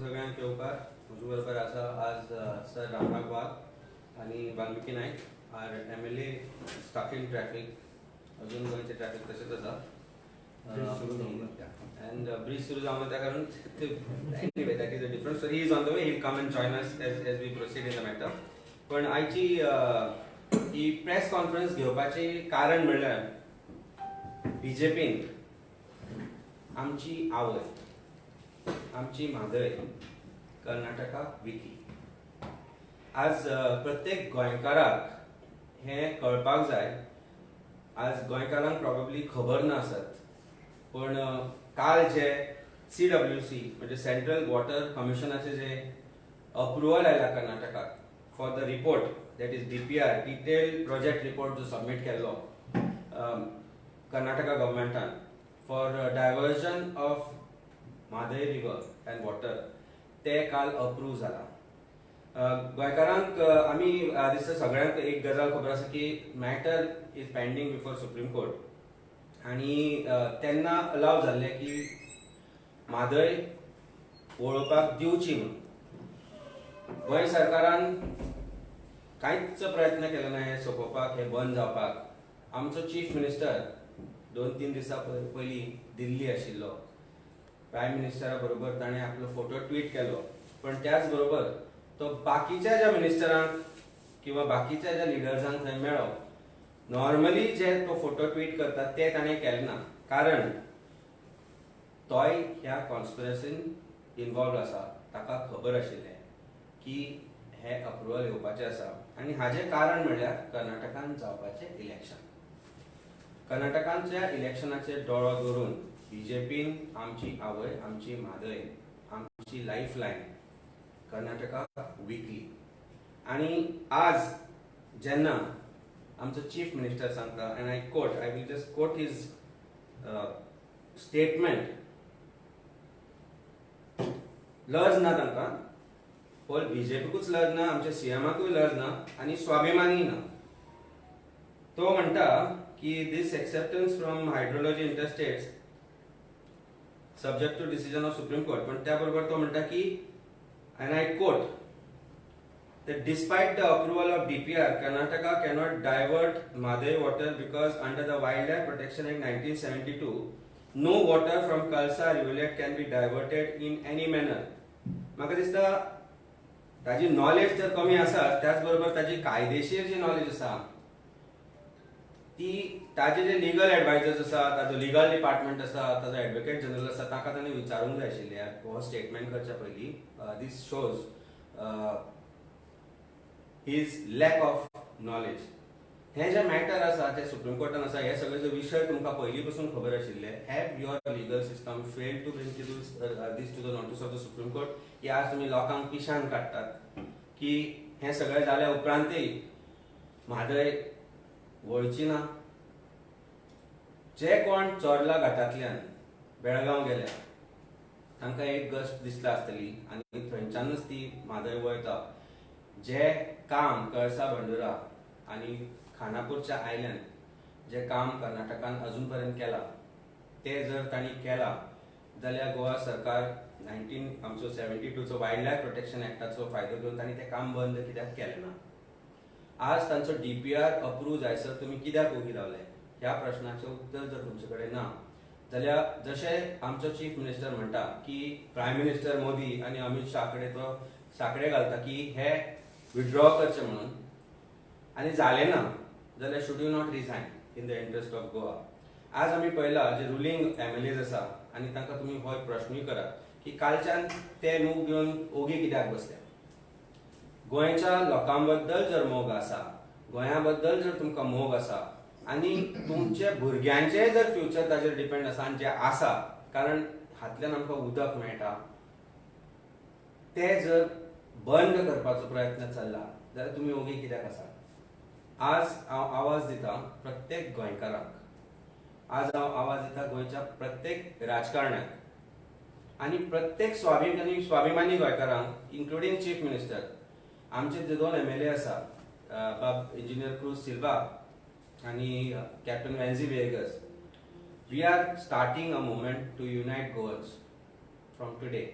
सगळ्यांक येवकार म्हजे बरोबर आसा आज सर रामनाथ वाघ आनी Valmiki Naik are MLA stuck in traffic अजून गोंयचें ट्रॅफिक तशेंच आसा and ब्रिज सुरू जावना त्या कारण anyway that is a different story. He is on the way. He will come and join us as we proceed in the matter. पण आयची ही प्रेस कॉन्फरन्स घेवपाचें कारण म्हणल्यार BJPन आमची आवय आमची म्हादय कर्नाटका विकी. आज प्रत्येक गोंयकाराक हें कळपाक जाय. आज गोंयकारांक प्रॉबेबली खबर ना आसत पण काल जे CWC म्हणजे सेंट्रल वॉटर कमिशनाचे जे अप्रुवल आयला कर्नाटकाक for the report that is DPR detail project report जो सबमीट केल्लो कर्नाटका गव्हर्मेंटान for diversion of Mhadei river and water ते काल अप्रूव जाला. गोंयकारांक आमी दिसता सगळ्यांक एक गजाल खबर आसा की matter is pending before supreme court आनी तेन्ना अलाव जाल्ले की म्हादय वळोवपाक दिवची म्हणून. गोंय सरकारान कांयच प्रयत्न केलो ना हें सोंपोवपाक, हें बंद जावपाक. आमचो चीफ मिनिस्टर 2-3 दिसां पयलीं दिल्ली आशिल्लो. प्रायम मिनिस्टरा बरोबर ताणें आपलो फोटो ट्वीट केलो पण त्याच बरोबर तो बाकीच्या ज्या मिनिस्टरांक किंवा बाकीच्या ज्या लिडर्सांक थंय मेळ्ळो नॉर्मली जे तो फोटो ट्वीट करतात ते ताणें केलें ना कारण तोय ह्या कॉन्स्पिरसीन इन्वॉल्व आसा. ताका खबर आशिल्लें की हे अप्रुवल येवपाचें आसा आनी हाजें कारण म्हणल्यार कर्नाटकान जावपाचें इलेक्शन. कर्नाटकांच्या इलेक्शनाचेर दोळो दवरून BJPन आमची आवय आमची म्हादय आमची लायफ लायन कर्नाटका विकली. आनी आज जेन्ना आमचो चीफ मिनिस्टर सांगता and I will just quote his statement. लज ना तांकां होल BJPकूच लज ना, आमच्या CMाकूय लज ना आनी स्वाभिमानी ना. तो म्हणटा की this acceptance from hydrology interstates subject to decision of Supreme Court. पण त्याबरोबर तो म्हणता की and I quote that despite the approval of DPR, Karnataka cannot divert Madai water because under the Wildlife Protection Act 1972, no water from Kalsa rivulet can be diverted in any manner. म्हाका दिसता ताजी knowledge जर कमी आसा त्याच बरोबर ताजी कायदेशीर जी नॉलेज आसा ती ताजे जे लिगल एडवायजर्स आसा, ताजो लिगल डिपार्टमेंट आसा, ताजो एडवोकेट जनरल आसा ताका ताणें विचारूंक जाय आशिल्लें हो स्टेटमेंट करच्या पयलीं. This shows his lack of knowledge. हे जे मॅटर आसा ते सुप्रीम कोर्टान आसा हे सगळे जे विशय तुमकां पयलीं पासून खबर आशिल्ले. Have your legal system failed to bring this to the notice of the supreme court की आज तुमी लोकांक पिशान काडटात की हे सगळें जाल्या उपरांतय म्हादय वळची ना. जे कोण चोरला घाटांतल्यान बेळगांव गेल्या तांकां एक गस्ट दिसला आसतली आनी थंयच्यानच ती म्हादय वयता. जे काम कळसा बंडोरा आनी खानापूरच्या आयल्यान जे काम कर्नाटकान अजून पर्यंत केला ते जर तांणी केला जाल्यार गोवा सरकार आमचो 72चो वायल्ड लायफ प्रोटेक्शन एक्टाचो फायदो घेवन तांणी तें काम बंद कित्याक केलें ना. आज तांचो DPR अप्रूव जायसर तुमी कित्याक उगी रावले ह्या प्रश्नाचें उत्तर जर तुमचे कडेन ना जाल्यार जशें आमचो चीफ मिनिस्टर म्हणटा की प्रायम मिनिस्टर मोदी आनी अमित शाह कडेन तो साकडे घालता की हे विथड्रॉ करचे म्हणून आनी जालें ना जाल्यार should you not resign in the interest of Goa. आज आमी पळयला जे रुलींग MLAs आसा आनी तांकां तुमी हो प्रश्नूय करात की कालच्यान ते मूग घेवन ओगी कित्याक बसल्या. गोंयच्या लोकां बद्दल जर मोग आसा, गोंया बद्दल जर तुमकां मोग आसा आनी तुमचे भुरग्यांचे जर फ्युचर ताजेर डिपेंड आसा आनी जे आसा कारण हातल्यान आमकां उदक मेळटा ते जर बंद करपाचो प्रयत्न चल्ला जाल्यार तुमी ओगी कित्याक आसा. आज हांव आवाज दिता प्रत्येक गोंयकाराक. आज हांव आवाज दिता गोंयच्या प्रत्येक राजकारण्याक आनी प्रत्येक स्वाभिमानी गोंयकारांक इन्क्लुडींग चीफ मिनिस्टर. आमचे जे 2 MLA आसा बाब इंजिनियर क्रूज सिल्वा आनी captain Venzy Viegas. We are starting a movement to unite Goans from today.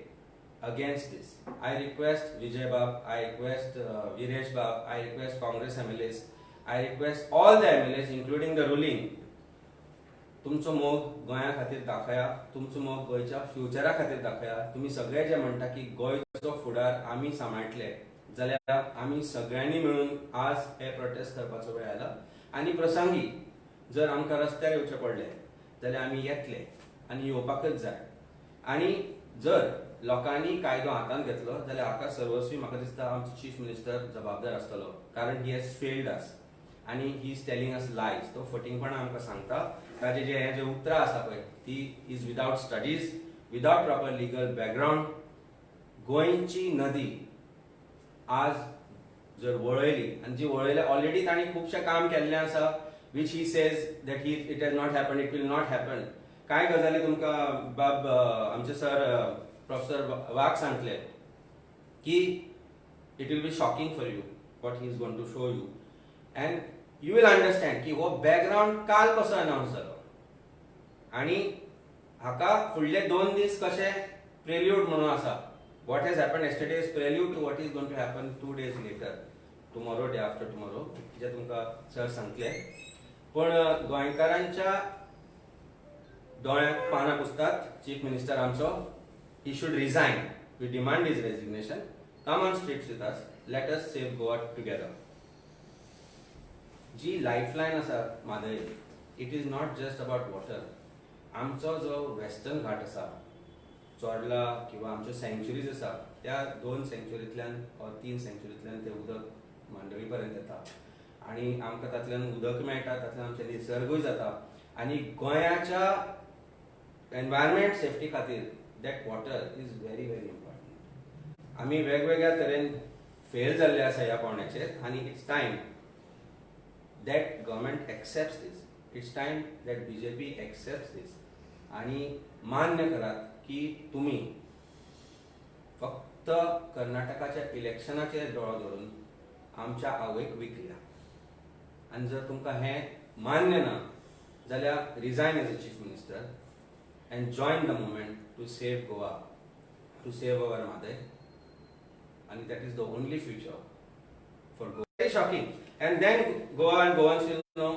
against this. I request Vijay Bab, I request Viresh Bab, I request Congress MLAs, I request all the MLAs including the ruling, तुमचो मोग गोंया खातीर दाखया, तुमचो मोग गोंयच्या फ्युचरा खातीर दाखया. तुम्ही सगळे जे म्हणटा की गोंयचो फुडार आमी सांबाळटले, जाल्यार आमी सगळ्यांनी मेळून आज हे प्रोटेस्ट करपाचो वेळ आयला. आनी प्रसंगी जर आमकां रस्त्यार येवचें पडलें जाल्यार आमी येतले आनी येवपाकच जाय. आनी जर लोकांनी कायदो हातांत घेतलो जाल्यार हाका सर्वस्वी म्हाका दिसता आमचो चीफ मिनिस्टर जबाबदार आसतलो, कारण ही हॅज फेल्ड अस आनी he is telling us lies. तो फटींगपणां आमकां सांगता. ताजे जे उतरां आसा पळय ती is without studies, without proper legal background. गोंयची नदी आज जर वळयली, आनी जी वळयल्या ऑलरेडी तांणी खुबशें काम केल्लें आसा, which he says that it has not happened, it will not happen. काय गजाली तुमकां बाब आमचे सर प्रोफेसर वाघ सांगतले की it will be shocking for you what he is going to show you, and you will understand की हो background काल कसो अनाउन्स जालो आनी हाका फुडले 2 दीस कशे प्रेल्यूड म्हणून आसा. what has happened yesterday is prelude to what is going to happen 2 days later, tomorrow, day after tomorrow, जे तुमकां सर सांगतले. पण गोंयकारांच्या दोळ्यांक पानां पुसतात चीफ मिनिस्टर आमचो. He should resign. We demand his resignation. Come on streets with us. Let us save Goa together. जी lifeline आसा Mhadei, it is not just about water. आमचो जो वेस्टर्न घाट आसा, चोडला किंवा आमच्यो सँक्चुरीज आसा, त्या 2 सँक्चुरींतल्यान वा 3 सँक्चुरींतल्यान ते उदक मांडवी पर्यंत येता आनी आमकां तातूंतल्यान उदक मेळटा, तातूंतल्यान आमचें निसर्गूय जाता. आनी गोंयाच्या एनवायरमेंट सेफ्टी खातीर that water is very very important. आमी वेगवेगळ्या तरेन फेल जाल्ले आसा ह्या पावण्याचेर आनी it's time that government accepts this. It's time that BJP accepts this आनी मान्य करात की तुमी फक्त कर्नाटकाच्या इलेक्शनाचेर दोळो धरून आमच्या आवयक विकल्या. आनी जर तुमकां हें मान्य ना जाल्यार resign as a chief minister and join the movement to save Goa, to save our mother, and that is the only future for Goa. Very shocking. And then Goa and Goans will know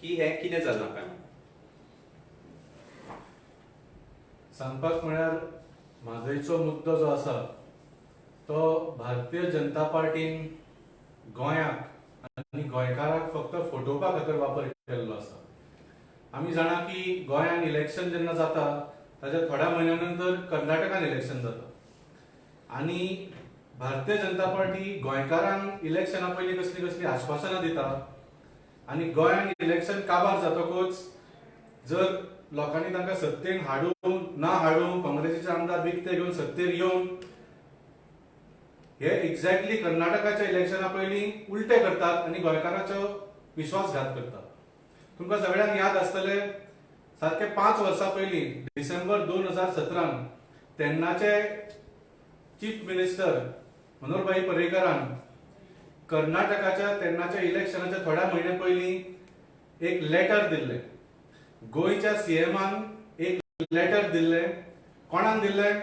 ki हे कितें चलना काय. सांगपाक म्हळ्यार म्हादयचो मुद्दो जो आसा तो भारतीय जनता पार्टीन गोंयाक आनी गोंयकारांक फक्त फोटोवपा खातीर वापर केल्लो आसा. आमी जाणा की गोंयान इलेक्शन जेन्ना जाता ताच्या थोड्या म्हयन्या नंतर कर्नाटकान इलेक्शन जाता आनी भारतीय जनता पार्टी गोंयकारांक इलेक्शना पयलीं कसली कसली आश्वासनां दिता आनी गोंयान इलेक्शन काबार जातकूच जर लोकांनी तांकां सत्तेन हाडून ना हाडून काँग्रेसीचे आमदार विकते घेवन सत्तेर येवन हे एक्झॅक्टली कर्नाटकाच्या इलेक्शना पयलीं उलटे करतात आनी गोंयकारांचो विश्वासघात करतात. तुमकां सगळ्यांक याद आसतले सारखे 5 वर्सां पयलीं डिसेंबर 2017 तेन्नाचे चीफ मिनिस्टर मनोहरभाई पर्रीकरान कर्नाटकाच्या तेन्नाच्या इलेक्शनाच्या थोड्या म्हयने पयलीं एक लेटर दिल्लें. गोंयच्या सीएमान एक लेटर दिल्लें. कोणाक दिल्लें?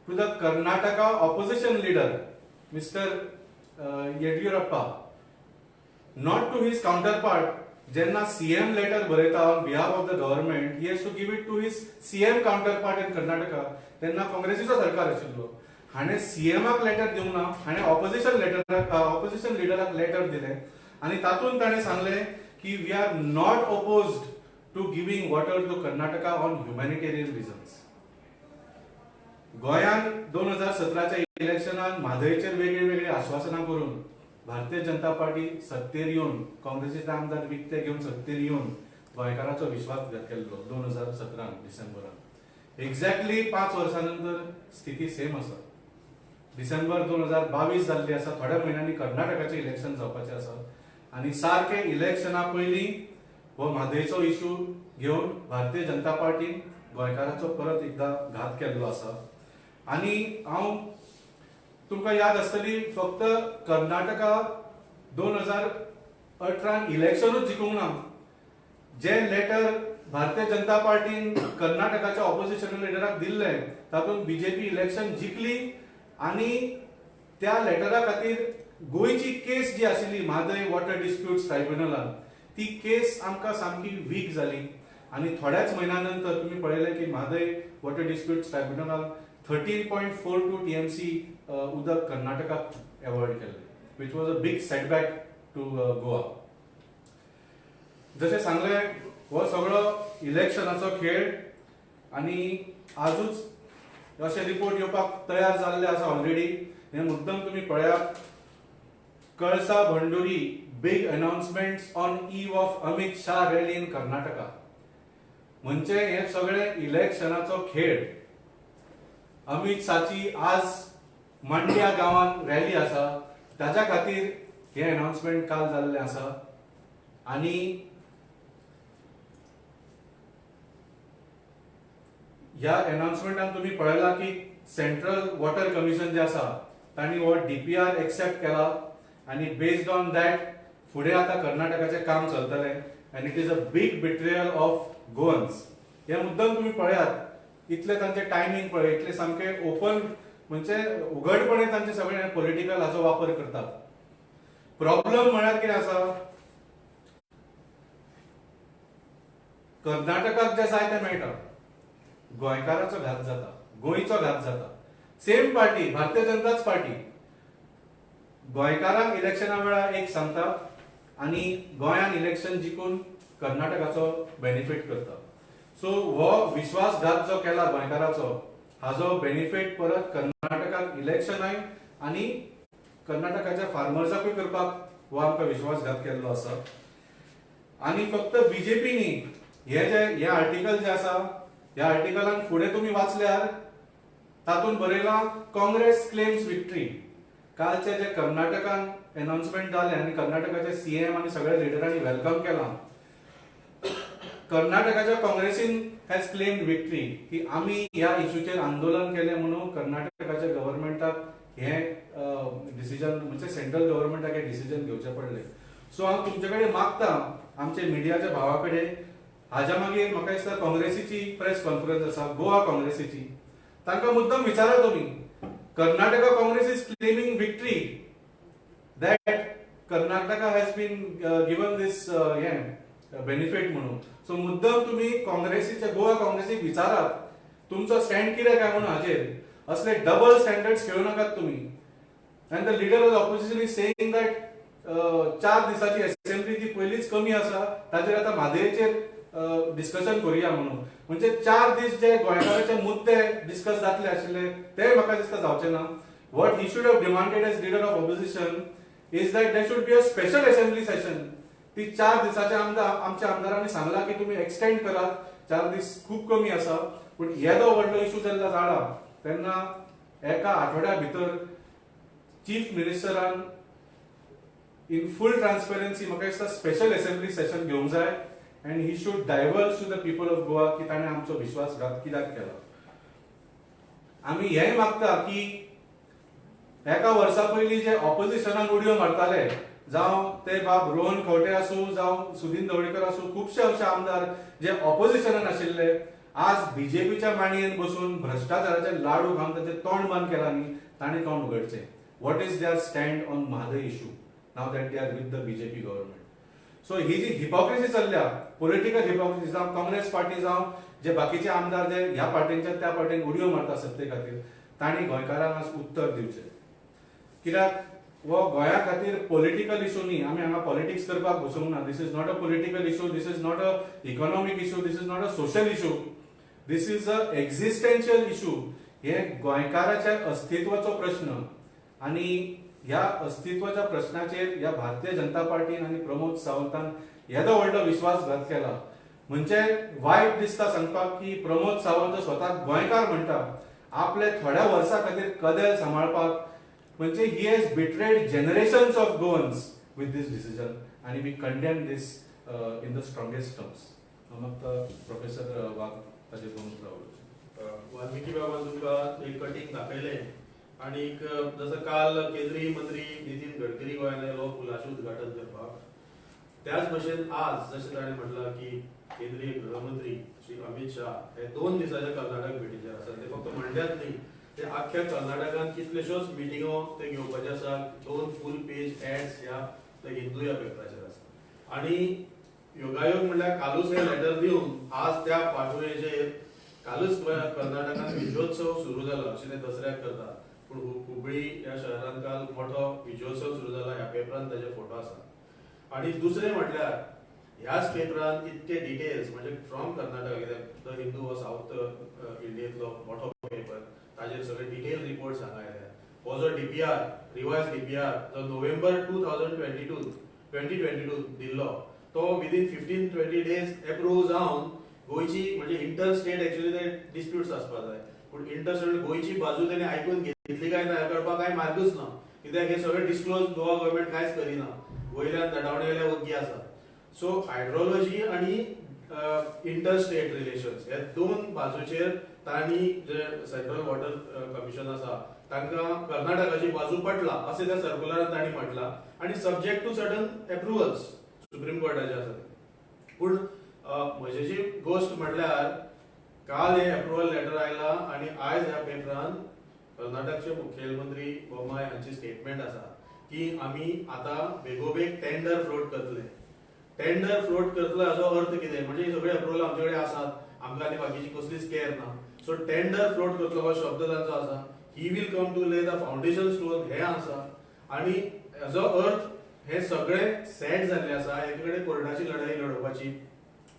To the Karnataka opposition leader mister Yediyurappa, not to his counterpart. जेन्ना सीएम लेटर बरयता on behalf of the government, he has to give it to his CM counterpart in Karnataka. तेन्ना काँग्रेसीचो सरकार आशिल्लो. हाणें सीएमाक लेटर दिवंक ना, हाणें ऑपोजिशन लिडराक लेटर दिलें आनी तातूंत ताणें सांगलें की we are not opposed to giving water to Karnataka on humanitarian reasons. गोंयान 2017च्या इलेक्शनान म्हादयचेर वेगळी वेगळी आश्वासनां करून भारतीय जनता पार्टी सत्तेर येवन काँग्रेसीचे आमदार विकते घेवन सत्तेर येवन गोंयकारांचो विश्वास केल्लो 2017 डिसेंबरान. एक्झॅक्टली 5 वर्सां नंतर स्थिती सेम आसा. डिसेंबर 2022 जाल्ली आसा. थोड्या म्हयन्यांनी कर्नाटकाचें इलेक्शन जावपाचें आसा आनी सारके इलेक्शना पयलीं हो म्हादयचो इशू घेवन भारतीय जनता पार्टीन गोंयकारांचो परत एकदां घात केल्लो आसा. आनी हांव तुमकां याद आसतली फक्त कर्नाटका 2018 इलेक्शनूच जिखूंक ना. जे लेटर भारतीय जनता पार्टीन कर्नाटकाच्या ऑपोजिशन लिडराक दिल्लें तातूंत BJP इलेक्शन जिखली आणि त्या लेटरा खातीर गोयची केस जी आशिल्ली म्हादय वॉटर डिस्प्युट्स ट्रायब्युनलान ती केस आमकां सामकी वीक जाली आणि थोड्याच म्हयन्यानंतर तुम्ही पळयलें की म्हादय वॉटर डिस्प्युट्स ट्रायब्युनलान 13.42 TMC उदक कर्नाटकाक एवॉर्ड केल्लें, which was a big setback to Goa. जशें सांगलें, हो सगळो इलेक्शनाचो खेळ आणि आजूच अशे रिपोर्ट येवपाक तयार जाल्ले आसा ऑलरेडी. हे मुद्दम तुम्ही पळयात, Kalasa Banduri big announcements on eve of Amit Shah rally in Karnataka. म्हणजे हे सगळे इलेक्शनाचो खेळ. अमित शाहची आज मांड्या गावात रॅली आसा, ताच्या खातीर हे अनाउन्समेंट काल जाल्ले आसा. आणि ह्या अनाउन्समेंटान तुम्ही पळयला की सेंट्रल वॉटर कमिशन जे आसा तांणी हो DPR एक्सेप्ट केला आणि बेस्ड ऑन दॅट फुडें आता कर्नाटकाचे काम चलतले and it is a big betrayal of Goans. हे मुद्दम तुम्ही पळयात, इतले तांचे टायमिंग पळय, इतले सामके ओपन म्हणजे उघडपणे तांचे सगळे पॉलिटिकल हाचो वापर करतात. प्रॉब्लेम म्हळ्यार कितें आसा, कर्नाटकाक जे जाय ते मेळटा, गोंयकाराचो घात जाता, गोंयचो घात जाता. सेम पार्टी, भारतीय जनताच पार्टी गोंयकारांक इलेक्शना वेळार एक सांगता आणि गोंयान इलेक्शन जिखून कर्नाटकाचो बेनिफिट करता. सो हो विश्वासघात जो केला गोंयकाराचो, हाजो बेनिफिट परत कर्नाटकाक इलेक्शनाय आणि कर्नाटकाच्या फार्मर्साकूय करपाक हो आमकां विश्वासघात केल्लो आसा. आणि फक्त बीजेपी न्ही, हे आर्टिकल जे आसा, ह्या आर्टिकलान फुडें तुम्ही वाचल्यार तातूंत बरयलां काँग्रेस क्लेम्स विक्ट्री. कालचे जे कर्नाटकान अनाउन्समेंट जाले आणि कर्नाटकाचे CM आणि सगळ्या लिडरांनी वेलकम केला. कर्नाटकाच्या काँग्रेसीन हॅज क्लेम्ड विक्ट्री की आम्ही ह्या इश्यूचेर आंदोलन केले म्हणून कर्नाटकाच्या गव्हर्नमेंटाक हे डिसिजन म्हणजे सेंट्रल गव्हर्नमेंटाक हे डिसिजन घेवचे पडले. सो हांव तुमचे कडेन मागता, आमचे मिडियाच्या भावा कडेन, हाज्या मागीर म्हाका दिसता काँग्रेसीची प्रेस कॉन्फरन्स आसा, गोवा काँग्रेसीची, तांकां मुद्दम विचारा तुम्ही, Karnataka Congress is claiming victory that Karnataka has been given this benefit म्हणून. सो मुद्दम तुम्ही काँग्रेसीच्या गोवा काँग्रेसीक विचारात तुमचो स्टँड कितें काय म्हणून हाजेर. असले डबल स्टँडर्ड्स खेळू नाकात तुम्ही. And the leader of opposition is saying that 4 दिसाची असेंब्ली ती पयलीच कमी आसा, ताचेर आता म्हादयेचेर डिस्कशन करूया म्हणून. म्हणजे 4 दीस जे गोंयकाराचे मुद्दे डिस्कस जातले आशिल्ले ते म्हाका दिसता जावचे ना. What he should have demanded as leader of opposition is that there should be a special assembly session. ती 4 दिसाचे आमच्या आमदारांनी सांगला की तुम्ही एक्सटेंड करात, 4 दीस खूप कमी आसा. पण येदो व्हडलो इशू जेन्ना जाळा तेन्ना एका आठवड्या भितर चीफ मिनिस्टरान इन फुल ट्रान्सपरन्सी म्हाका दिसता स्पेशल असेंब्ली सेशन घेवंक जाय and he should divulge to the people of Goa की ताणें आमचो विश्वासघात कित्याक केला. आमी हेंय मागता की एका वर्सा पयलीं जे ऑपोजिशनान उडयो मारताले, जावं ते बाब रोहन खंवटे आसूं जावं सुदीन ढवळीकर आसूं, खुबशे अशे आमदार जे ऑपोजिशनान आशिल्ले आज बीजेपीच्या मांडयेन बसून भ्रष्टाचाराचे लाडू खावन ताचे तोंड बंद केला न्ही, ताणें तोंड उगडचें. What is their stand on Mhadei issue now that they are with the BJP government. So ही जी हिपोक्रेसी चल्ल्या, पॉलिटिकल हिपोक्रेसी, जावं काँग्रेस पार्टी जावं जे बाकीचे आमदार जे ह्या पार्टींच्या त्या पार्टीन उडयो मारता सत्ते खातीर, तांणी गोंयकारांक आज उत्तर दिवचें. कित्याक वो गोंया खातीर पॉलिटिकल इशू न्ही. आमी हांगा पॉलिटिक्स करपाक बसूंक ना. This is not a political issue, this is not a economic issue, this is not a social issue, this is a existential issue. हे गोंयकाराच्या अस्तित्वाचो प्रश्न आणि ह्या अस्तित्वाच्या प्रश्नाचेर ह्या भारतीय जनता पार्टीन आणि प्रमोद सावंतान येदो व्हडलो विश्वासघात केला. म्हणजे वायट दिसता सांगपाक की प्रमोद सावंत स्वताक गोंयकार म्हणटा, आपले थोड्या वर्सां खातीर कदेल सांबाळपाक, म्हणजे he has betrayed generations of Goans with this decision आणि we condemn this in the strongest terms. मग प्रोफेसर वाघ ताचे दोन उतरां. वाल्मिकी बाबान तुमकां एक कटींग दाखयलें आणि जसं काल केंद्रीय मंत्री नितीन गडकरी गोंयांत आयलो पुलाचें उद्घाटन करपाक, त्याच भशेन आज जशें ताणें म्हटलां की केंद्रीय गृहमंत्री श्री अमित शाह हे 2 दिसाच्या कर्नाटक भेटीचेर आसात. ते फक्त मंड्यात न्ही ते आख्ख्या कर्नाटकांत कितल्योश्योच मिटिंगो ते घेवपाचे आसा. 2 फूल पेज एड्स ह्या हिंदू ह्या पेपराचेर आसा. आणि योगायोग म्हणल्यार कालूच हे लेटर दिवन आज त्या पाटोळेचेर कालूच कर्नाटकांत विजयोत्सव सुरू जालो अशें ते दसऱ्याक करतात. पूण हुबळी ह्या शहरांत काल मोठो विजयोत्सव सुरू जाला. ह्या पेपरांत ताजे फोटो आसा. आणि दुसरें म्हटल्यार ह्याच पेपरांत इतके डिटेल्स म्हणजे फ्रॉम कर्नाटका द हिंदू हो साऊथ इंडियेंतलो मोठो पेपर ताजेर सगळे डिटेल रिपोर्ट्स हांगा आयल्या. हो जो डीपीआर रिवायज डीपीआर जो नोव्हेंबर 2022 दिल्लो तो विदीन 15-20 डेज अप्रूव्ह जावन गोंयची म्हणजे इंटर स्टेट एक्चुअली ते डिस्प्यूट्स आसपाक जाय पूण इंटर स्टेट गोंयची बाजू तेणे आयकून घेतली काय ना हें कळपाक कांय मार्गूच ना. कित्याक हे सगळे डिस्क्लोज गोवा गव्हर्मेंट कांयच करिना. वयल्यान धाडावणे वग्गी आसा. सो हायड्रोलॉजी आणि इंटर स्टेट रिलेशन्स हे दोन बाजूचेर तांणी जे सेंट्रल वॉटर कमिशन आसा तांकां कर्नाटकाची बाजू पटला अशें त्या सर्क्युलरांत तांणी म्हटलां. आणि subject to certain approvals supreme कोर्टाचे आसा ते. पूण म्हजेची गोष्ट म्हटल्यार काल हे अप्रुव्हल लेटर आयला आणि आयज ह्या पेपरान कर्नाटकचे मुखेलमंत्री बोम्माय हांची स्टेटमेंट आसा की आमी आतां बेगोबेग टेंडर फ्लोट करतले. टेंडर फ्लोट करतले हाचो अर्थ कितें म्हणजे सगळे अप्रुव्हल आमचे कडेन आसात. आमकां आनी बाकीची कसलीच केअर ना. सो टेंडर फ्लोट करतलो हो शब्द तांचो आसा. ही वील कम टू ले द फाउंडेशन स्टोन हे आसा. आणि हाचो अर्थ हे सगळे सेट जाल्ले आसा. एके कडेन कोर्टाची लढाई लडोवपाची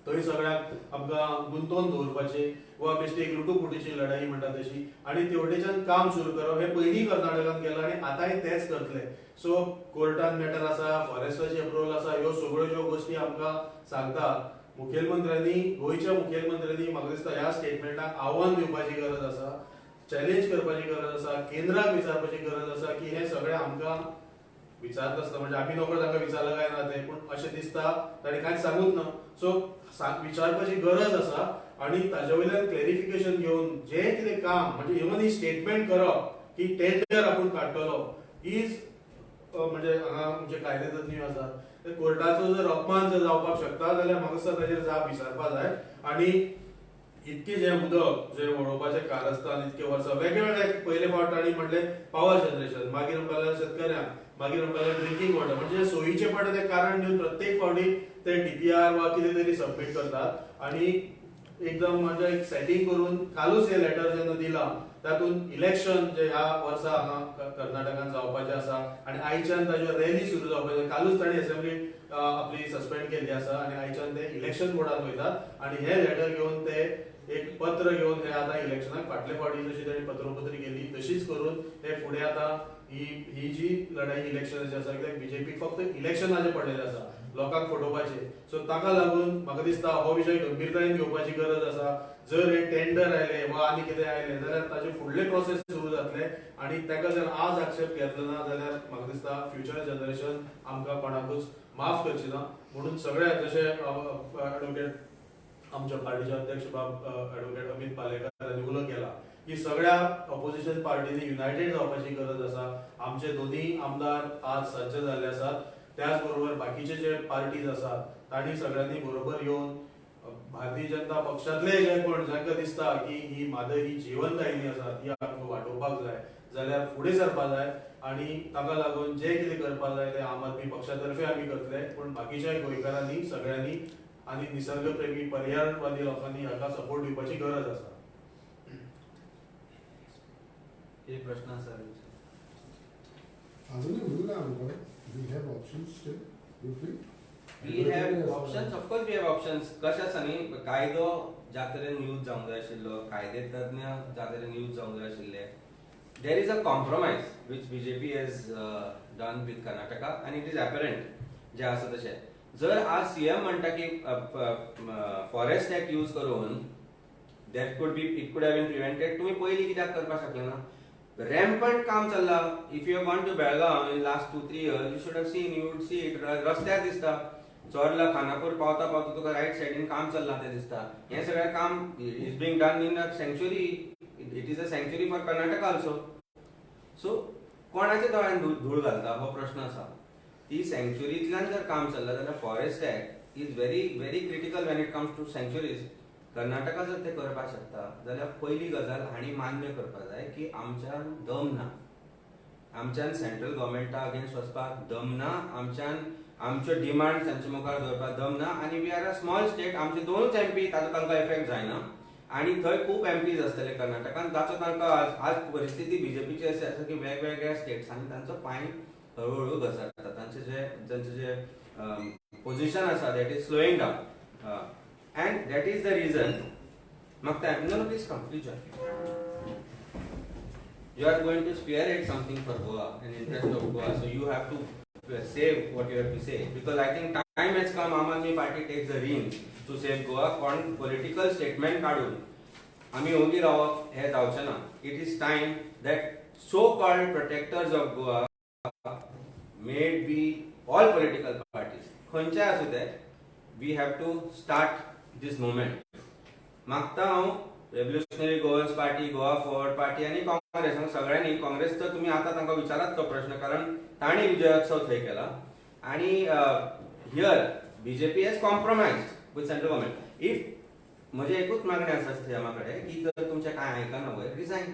थंय सगळ्यांक आमकां गुंतोवन दवरपाचे वा बेश्टी एक लुटूपुटीची लढाई म्हणटा तशी आणि तेवटेच्यान काम सुरू करप हे पयलीं कर्नाटकान केलां आणि आतांय तेच करतले. सो कोर्टान मॅटर आसा फॉरेस्टाची अप्रुव्हल आसा ह्यो सगळ्यो ज्यो गोश्टी आमकां सांगता मुखेलमंत्र्यांनी गोंयच्या मुखेलमंत्र्यांनी म्हाका दिसता ह्या स्टेटमेंटाक आव्हान दिवपाची गरज आसा. चॅलेंज करपाची गरज आसा. केंद्राक विचारपाची गरज आसा की हे सगळे आमकां विचारत आसता म्हणजे आमी नोकळो तांकां विचारला काय ना ते पूण अशें दिसता ताणें कांयच सांगूंक ना. सो विचारपाची गरज आसा आणि ताजे वयल्यान क्लॅरिफिकेशन घेवन जे कितें काम म्हणजे इवन ही स्टेटमेंट करप की टेंडर आपूण काडटलो इज म्हणजे हांगा आमचे कायदे तज्ञ आसात कोर्टाचो जर अपमान जर जावपाक शकता जाल्यार म्हाका दिसता ताजेर जाप विचारपाक जाय. आणि इतके जे उदक जे वळोवपाचे कारस्थान इतके वर्सां वेगवेगळे पयले फावट तांणी म्हटले पॉवर जनरेशन मागीर आमकां शेतकऱ्यांक मागीर आमकां ड्रिंकींग वॉटर म्हणजे सोयीचे पडे ते कारण दिवन प्रत्येक फावटी ते डीपीआर वा कितें तरी सबमीट करतात. आणि एकदम म्हणजे एक सेटिंग करून कालूच हे लेटर जेन्ना दिलां तातूंत इलेक्शन जे ह्या वर्सा हांगा कर्नाटकान जावपाचें आसा आणि आयच्यान ताज्यो रॅली सुरू जावपाच्यो. कालूच तांणी असेंब्ली आपली सस्पेंड केल्ली आसा आणि आयच्यान ते इलेक्शन बोर्डान वयतात आणि हे लेटर घेवन ते एक पत्र घेवन हे आतां इलेक्शनाक फाटले फावटी जशी तांणी पत्रोपत्री केली तशीच करून हे फुडें आतां ही जी लढाई इलेक्शनाची आसा कित्याक बीजेपी फक्त इलेक्शनाचे पडलेले आसा लोकांक फटोवपाचे. सो ताका लागून म्हाका दिसता हो विशय गंभीरतायेन घेवपाची गरज आसा. जर हे टेंडर आयले वा आनी कितें आयले जाल्यार ताचे फुडले प्रोसेस सुरू जातले आणि ताका जर आज आक्षेप घेतलो ना जाल्यार म्हाका दिसता फ्युचर जनरेशन आमकां कोणाकूच माफ करची ना. म्हणून सगळे जशे एडवोकेट आमच्या पार्टीचे अध्यक्ष बाब एडवोकेट अमित पालेकर हांणी उलो केला की सगळ्या ऑपोजिशन पार्टीनी युनायटेड जावपाची गरज आसा. आमचे दोन्ही आमदार आज सज्ज जाल्ले आसात. त्याच बरोबर बाकीचे जे पार्टीज आसात तांणी सगळ्यांनी बरोबर येवन भारतीय जनता पक्षातले जे कोण जांकां दिसता की ही मादय ही जिवंत आयली आसा ती आमकां वाटोवपाक जाय जाल्यार फुडें सरपाक जाय. आणि ताका लागून जे कितें करपाक जाय ते आम आदमी पक्षातर्फे आमी करतले पूण बाकीच्या गोंयकारांनी सगळ्यांनी आणि निसर्ग प्रेमी पर्यावरणवादी लोकांनी हाका सपोर्ट दिवपाची गरज आसा. एक प्रश्न आसा अजूनही उरला आमकां we have options still you feel we have options of course we have options. कशें आसा न्ही कायदो ज्या तरेन यूज जावंक जाय आशिल्लो कायदे तज्ञ ज्या तरेन यूज जावंक जाय आशिल्ले there is a compromise which BJP has done with Karnataka आनी इट इज अपॅरंट जे आसा तशें. जर आज सीएम म्हणटा की फॉरेस्ट एक्ट यूज करून that could be it could have been prevented तुम्ही पयलीं कित्याक करपाक शकले ना. रॅम्पंट काम चल्ला. If you have gone to Belgaum in last 2-3 years you should have seen you would see it रस्त्यार दिसता चोरला खानापूर पावता पावता तुका रायट सायडीन काम चल्लां तें दिसता. हें सगळें काम is being done in a sanctuary. It is a sanctuary for Karnataka also. So कोणाच्या दोळ्यान धूळ घालता हो प्रश्न आसा. ती सँक्च्युरींतल्यान जर काम चल्लां जाल्यार forest act is very very critical when it comes to sanctuaries. Karnataka जर ते करपाक शकता जाल्यार पयली गजाल हांणी मान्य करपाक जाय की आमच्यान दम ना, आमच्यान सेंट्रल गव्हर्मेंटा अगेन्स्ट वचपाक दम ना, आमच्यान आमच्यो डिमांड तांचे मुखार दवरपाक दम ना, आनी we are a small state. आमचे 2च MP ताचो तांकां इफेक्ट जायना आनी थंय खूब MPs आसतले कर्नाटकान, ताचो तांकां आज परिस्थिती बीजेपीची अशी आसा की वेगवेगळ्या स्टेट्सांनी तांचो पांय हळूहळू घसरता, तांचे जे पोझिशन आसा that is slowing down and that is the reason. म्हाका no please come please join. You are going to spearhead something for Goa, an interest of Goa, so you have to say what you have to say, because I think time has come. Aam Aadmi Party takes the reins to save Goa. कोण political statement काढून आम्ही ओगी रावप हे जावचे ना. It is time that so-called protectors of Goa, may it be all political parties, खंयचे आसूं ते, we have to start this movement. मागता हांव revolutionary Goans party, Goa forward party आनी काँग्रेस सगळ्यांनी, काँग्रेस तर तुम्ही आता तांकां विचारात तो प्रश्न, कारण तांणी विजयोत्सव थंय केला आणि here BJP has compromised with central government. If म्हजे एकूच मागणी आसा सीएमा कडेन की जर तुमचे काय आयकना वयर, resign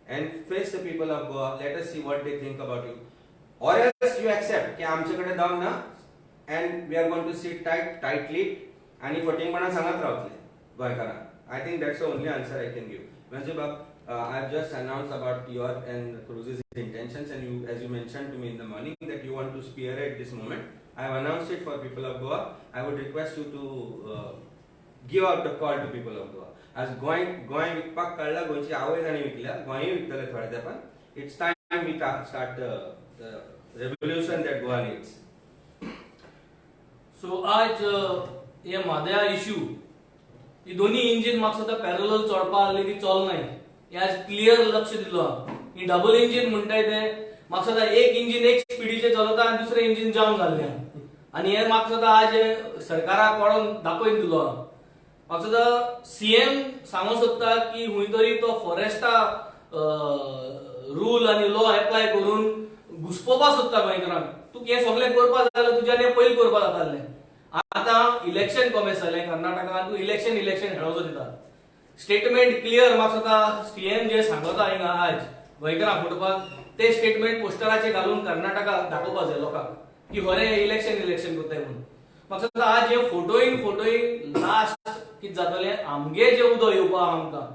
and face the people of Goa, let us see what they think about you, or else you accept की आमचे कडेन दम ना and we are going to sit tightly आणि फटींगपणां सांगत रावतले गोंयकारांक. I think that's the only answer I can give. Manjubab, I've just announced about your and Cruz's intentions, and you, as you mentioned to me in the morning, that you want to spearhead this movement. I've announced it for people of Goa. I would request you to give out the call to people of Goa. As Goa विकपाक काडला, गोंयची आवय तांणी विकल्या, गोंयय विकतले थोड्या तेंपान. It's time we start the revolution that Goa needs. So आज ये मादया इश्यू ही दोन्ही इंजिन म्हाका सुद्धा पॅरलल चोडपा आसली ती चलनाय, हे आज क्लियर लक्ष दिलो. ही डबल इंजिन म्हणटाय ते म्हाका सुद्धा एक इंजिन एक स्पिडीचे चलता आनी दुसरें इंजिन जाम जाल्लें, आनी हे म्हाका सुद्धा आज सरकाराक वाडोवन दाखोवन दिलो. म्हाका सुद्धा सीएम सांगूंक सोदता की हुंय तरी तो फॉरेस्टा रूल आनी लॉ एप्लाय करून घुसपोवपाक सोदता गोंयकारांक. तूं हें सगळें करपा जाल्यार तुज्यान हें पयलीं करपा जातालें. आता इलेक्शन कमी जालें कर्नाटकान, तूं इलेक्शन हेळोवचो दिता. स्टेटमेंट क्लियर म्हाका सुद्धा सीएम जे सांगता हिंगा आज गोंयकारांक फुटपाक, ते स्टेटमेंट पोस्टराचेर घालून कर्नाटकाक दाखोवपाक जाय लोकांक की खरें इलेक्शन करताय म्हणून. म्हाका सुद्धा आज हे फोटोईंग लास्ट कितें जातलें, आमगे जे उदक येवपा आमकां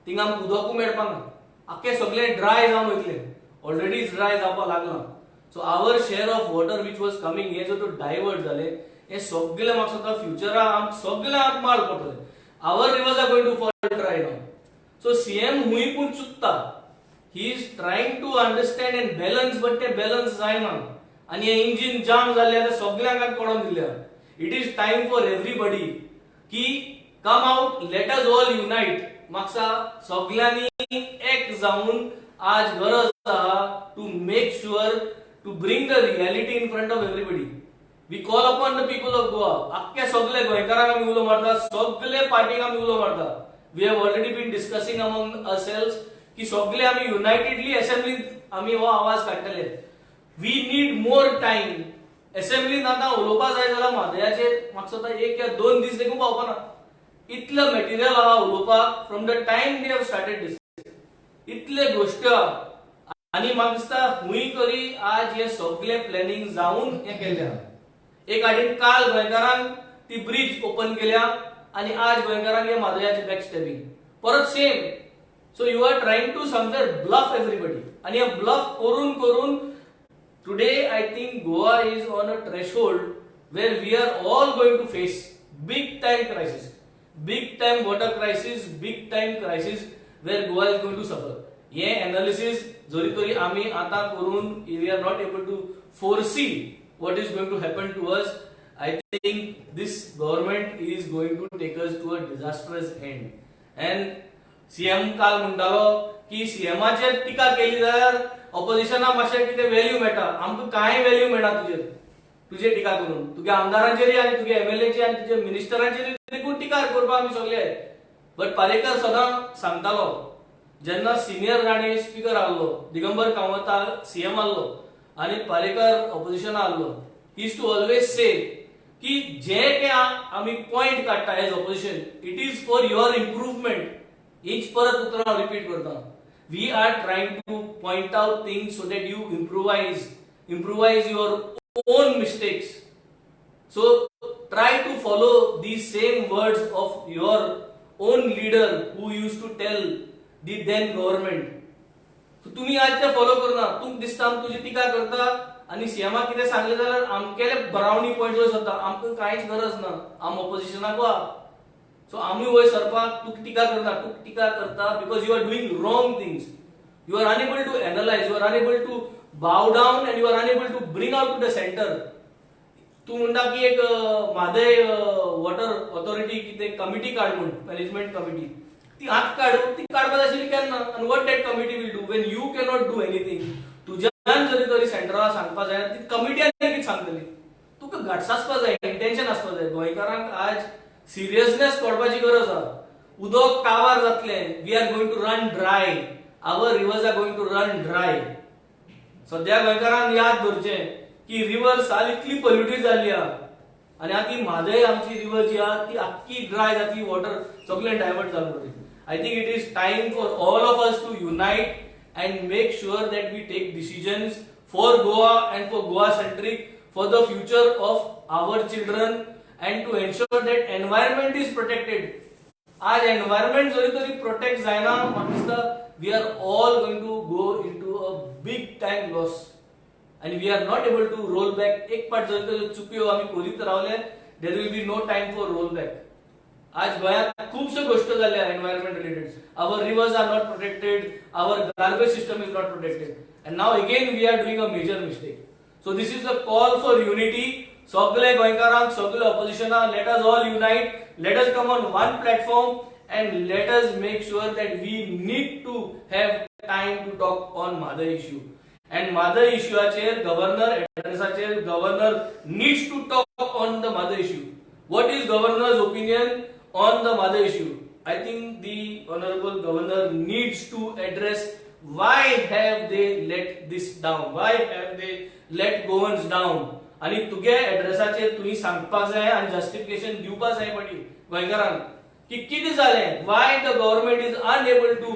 थिंगा आमकां उदकूय मेळपाक ना, आख्खें सगळें ड्राय जावन वयतलें, ऑलरेडी ड्राय जावपाक लागलां. So our share of water which was coming हे जो डायवर्ट जाले, हे सगळे म्हाका सुद्धा फ्युचराक सगळ्यांक माल पडटले. Our rivers are going to fall dry now. So CM हुंय पूण चुकता. He is trying to understand and balance, but ते बॅलन्स जायना आनी हे इंजिन जाम जाल्ले ते सगळ्यांक पडोवन दिल्या. It is time for everybody की come out, let us all unite. म्हाका सगळ्यांनी एक जावन आज गरज आहा to make sure to bring the reality in front of everybody. We call upon the people of Goa. आख्खे सगळे गोंयकारांक आमी उलो मारता, सगळे पार्टीक आमी उलो मारता. We have already been discussing among ourselves की सगळे आमी युनाइटेडली असेंब्लीत आमी हो आवाज काडटले. We need more time. असेंब्लीत आतां उलोवपा जाय जाल्यार म्हादयाचेर म्हाका सुद्धा 1 या 2 दीस देखून पावपाना. इतलें मटेरियल आहा उलोवपाक from the time they have started this. इतले गोश्टी आहा आनी म्हाका दिसता हुंय तरी आज हे सगळे प्लॅनिंग जावन हे केल्या. एक आडीन काल गोंयकारांक ती ब्रिज ओपन केल्या आणि आज गोंयकारांक हे म्हादयाचे बॅक स्टॅबिंग परत same. So you are trying to somewhere bluff everybody, आणि हे ब्लफ करून today I think Goa is on a threshold where we are all going to face big time crisis, big time water crisis, big time crisis where Goa is going to suffer. हे analysis जरी तरी आमी आता करून we are not able to foresee what is going to happen to us. I think this government is going to take us to a disastrous end. And CM काल म्हणटालो की सीएमाचेर टिका केली जाल्यार ऑपोजिशनाक मातशें कितें व्हॅल्यू मेळटा, आमकां कांय व्हॅल्यू मेळना तुजे टिका करून. तुगे आमदारांचेर आनी तुगे MLAचेर आनी तुजे मिनिस्टरांचेर देखून टिका करपाक आमी सगळे. बट पारेकर सदां सांगतालो, जेन्ना सिनियर राणे स्पीकर आहलो, दिगंबर कामत CM आहलो आणि पारेकर ऑपोजिशन आलो, he is to always say की जे काय आम्ही पॉइंट काढता as opposition it is for your improvement. हीच परत उतर हांव रिपीट करता. We are trying to point out things so that you improvise your own mistakes. So try to follow these same words of your own leader who used to tell the then government. So तुम्ही आज ते follow करना. तुमकां दिसता तुजी टिका करता आणि सीएमा कितें सांगले जाल्यार आमकेले ब्राउनी पॉइंट वयर सरता. आमकां कांयच गरज ना. आम ऑपोजिशनाक वा. सो आमी वयर सरपाक तूं टिका करता because you are doing wrong things. You are unable to analyze, you are unable to bow down and you are unable to bring out to the center. तू म्हणटा की एक म्हादय वॉटर ऑथॉरिटी कितें कमिटी काड म्हण मॅनेजमेंट कमिटी ती आत ती काडपाक आशिल्ली केन्ना आनी what that committee will do when you cannot do anything. तुज्यान जरी तरी सेंटराक सांगपा जाय ती कमिटी कितें सांगतली. तुका गट्स आसपा जाय, इंटेन्शन आसपा जाय. गोंयकारांक आज सिरियसनेस पडपाची गरज आसा. उदक काबार जातलें. We are going to run dry. Our rivers are going to run dry. सद्या गोंयकारांक याद दवरचें की रिवर साल इतली पोल्युटेड जाल्ली आहा आनी आतां ती म्हादय आमची रिवर जी आहा ती आख्खी ड्राय जातली. वॉटर सगळें डायवर्ट जावन वतलें. I think it is time for all of us to unite and make sure that we take decisions for Goa and for Goa centric for the future of our children and to ensure that environment is protected. आज environment जरी तरी protect जायना म्हाका दिसता we are all going to go into a big time loss and we are not able to roll back. एक पाट जरी तरी चुकयो आमी करीत रावले there will be no time for roll back. आज गोंयांत खूबश्यो गोष्टी जाल्ल्या environment related. Our rivers are not protected, our garbage system is not protected and now again we are doing a major mistake. So this is a call for unity. सगळे गोंयकारांक, सगळे ऑपोजिशनाक, let us all unite, let us come on one platform and let us make sure that we need to have time to talk on Mother issue. And Mother issue acher governor address acher governor needs to talk on the Mother issue. What is governor's opinion on the Mother issue? I think the honorable governor needs to address why have they let this down? Why have they let Goans down? आणि तुगे एड्रेसाचेर तुही सांगपाक जाय आणि justification दिवपाक जाय पडली गोंयकारांक की कितें जालें. why the government is unable to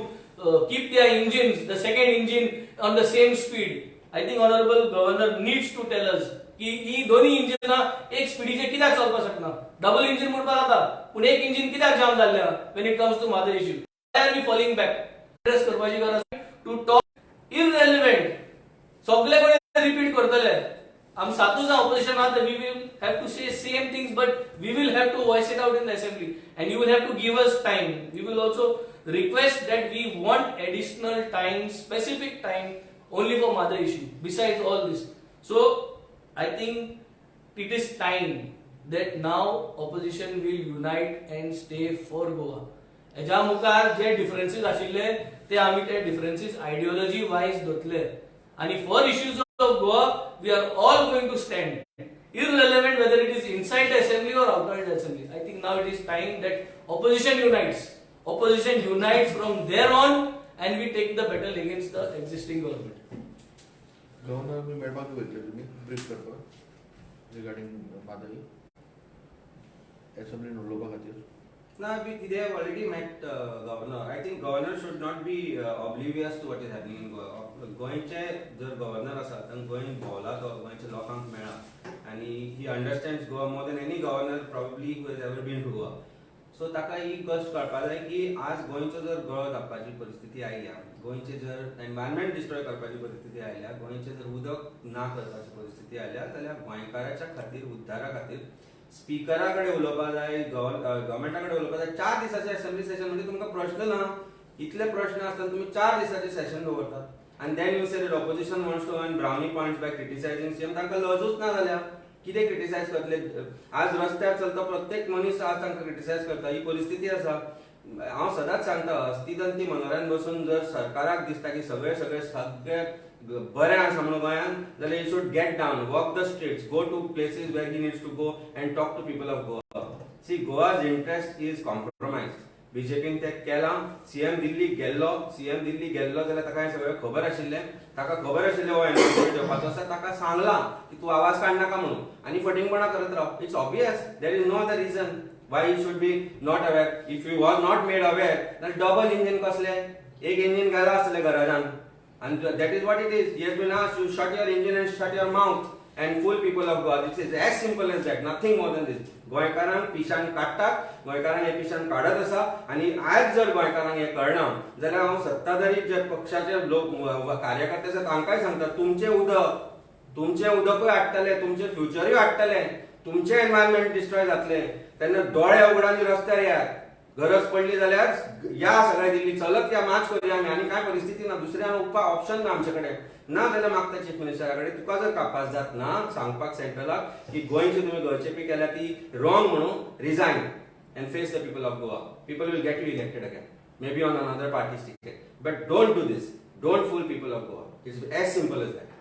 keep their engines, the second engine on the same speed. I think honorable governor needs to tell us की ही दोन्ही इंजिना एक स्पीडीचे कित्याक चलपाक शकना. डबल इंजिन म्हणपाक जाता पूण एक इंजिन कित्याक जाम जाल्लें when it comes to Mother issue. why are we falling back? Address करपाची गरज टू टॉक irrelevant. सगळे कोण रिपीट करतले. आम सातूच ऑपोजिशन आहात. we will have to say same things but we will have to voice it out in the assembly and you will have to give us time. We will also request that we want additional time, specific time only for Mother issue besides all this. So I think it is time that now opposition will unite and stay for Goa. हेज्या मुखार जे differences आशिल्ले ते आमी ते differences ideology wise धरतले आणि for issues of Goa, we are all going to stand, irrelevant whether it is inside the assembly or outside the assembly. I think now it is time that opposition unites. Opposition unites from there on, and we take the battle against the existing government. Governor, मी मेळपाक वयतले तुमी brief करपाक regarding Madhavi assembly उलोवपा खातीर. No, they have already met governor. I think governor should not be oblivious to what is happening in Goa. गोंयचे जर governor आसा तांकां गोंय भोंवला तो गोंयच्या लोकांक मेळ्ळा आनी he understands Goa more than any governor probably who has ever been to Goa. So ताका ही गोश्ट कळपाक जाय की आज गोंयचो जर गळो धांपपाची परिस्थिती आयल्या, गोंयचे जर एनवायरमेंट डिस्ट्रॉय करपाची परिस्थिती आयल्या, गोंयचे जर उदक ना करपाची परिस्थिती आयल्या जाल्यार गोंयकाराच्या खातीर उद्धारा खातीर स्पिकरा कडेन उलोवपाक जाय, गव्हर्मेंटा कडेन उलोवपाक जाय. 4 दिसाचे असेंब्ली सेशन म्हणजे तुमकां प्रश्न ना. इतले प्रश्न आसतना तुमी 4 दिसाचे सेशन दवरतात. And then you say that opposition wants to earn brownie points by criticizing CM. तांकां लजूच ना जाल्या कितें क्रिटिसाइज करतले. आज रस्त्यार चलता प्रत्येक मनीस आज तांकां क्रिटिसाइज करता. ही परिस्थिती आसा. हांव सदांच सांगता हस्तिदंती मनोऱ्यान बसून जर सरकाराक दिसता की सगळे बरें आसा म्हणून गोंयांत जाल्यार he should get down, walk the streets, go to places where he needs to go and talk to people of Goa. See, Goa's interest is compromised. बीजेपीन ते केलां. सीएम दिल्ली गेल्लो जाल्यार ताका हें सगळें खबर आशिल्लें. ताका खबर आशिल्लें हो एनकाउंटर घेवपाचो आसा. ताका सांगलां की तूं आवाज काड नाका म्हणून आनी फटिंगपणां करत राव. It's obvious. There is no other reason why he should be not aware. If he was not made aware, then double engine कसले एक इंजिन घाला आसले गराजान. And that is what it is. He has been asked to shut your engine and shut your mouth and fool people of God. It is as simple as that. Nothing more than this. गोंयकारांक पिशान काडटात. गोंयकारांक हे पिशान काडत आसा आनी आज जर गोंयकारांक हे कळना जाल्यार हांव सत्ताधारी जे पक्षाचे लोक कार्यकर्ते आसा तांकांय सांगता तुमचे उदकूय हाडटले, तुमचे फ्युचरूय हाडटले, तुमचे एनवायरमेंट डिस्ट्रॉय जातले. तेन्ना डोळे उगडानी रस्त्यार यात. गरज पडली जाल्यार या सगळ्या दिल्ली चलत या मार्च करूया आमी. आनी काय परिस्थिती ना, दुसऱ्या ऑप्शन ना आमचे कडेन. ना जाल्यार मागता चीफ मिनिस्टरा कडेन तुका जर कापास जात ना सांगपाक सेंट्रलाक की गोंयची तुमी गळचेपी केल्या ती रॉंग म्हणून resign and face the people of Goa. People will get you elected again, may be on another party's ticket. But don't do this. Don't fool people of Goa. It's as simple as that.